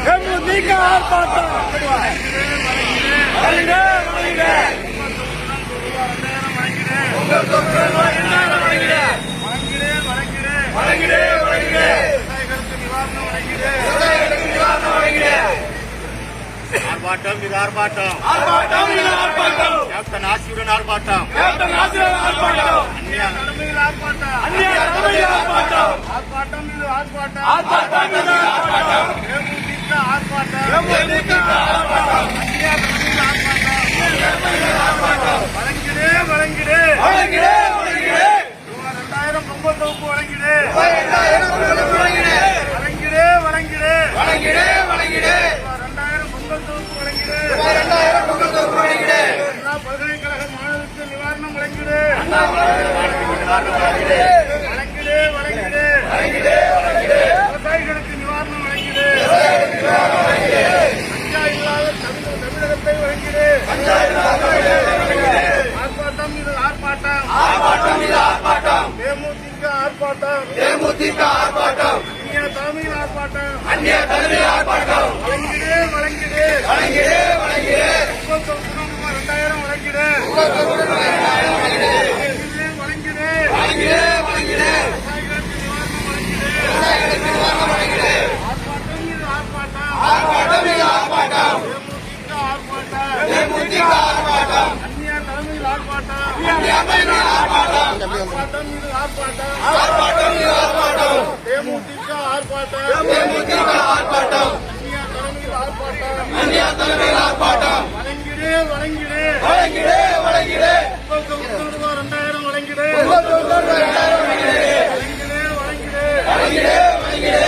தேமுதிக ஆர்ப்பாட்டம். ஆர்ப்பாட்டம் இது ஆர்ப்பாட்டம். கேப்டன் ஆசியுடன் ஆர்ப்பாட்டம். அந்நிய தலைமையில் ஆர்ப்பாட்டம். ஆர்ப்பாட்டம் இது ஆர்ப்பாட்டம். தேமுதிக ஆர்ப்பாட்டம். அந்நிய தலைமையில் ஆர்ப்பாட்டம். வழங்கிடு 2000 பொங்கல் தொகுப்பு வழங்கிடு. பல்கலைக்கழக மாணவருக்கு நிவாரணம் வழங்கிடு. விவசாயிகளுக்கு நிவாரணம் வழங்கிடு. கஞ்சா இல்லாத தமிழகத்தை வழங்கிடு. ஆர்ப்பாட்டம் இது ஆர்ப்பாட்டம். தேமுதிக ஆர்ப்பாட்டம். அந்நிய தலைமையில் ஆர்ப்பாட்டம். வழங்கிடு. 2000 வழங்கிடு. ஆர்ப்பாட்டம் இது ஆர்ப்பாட்டம். தேமுதிக ஆர்ப்பாட்டம். அந்நிய தலைமையில் ஆர்ப்பாட்டம். ஆர்ப்பாட்டம் இது ஆர்ப்பாட்டம். தேமுதிக ஆர்ப்பாட்டம். அந்நிய தலைமையில் ஆர்ப்பாட்டம். வழங்கிடு. 2000 வழங்கிடு. வழங்கிடு.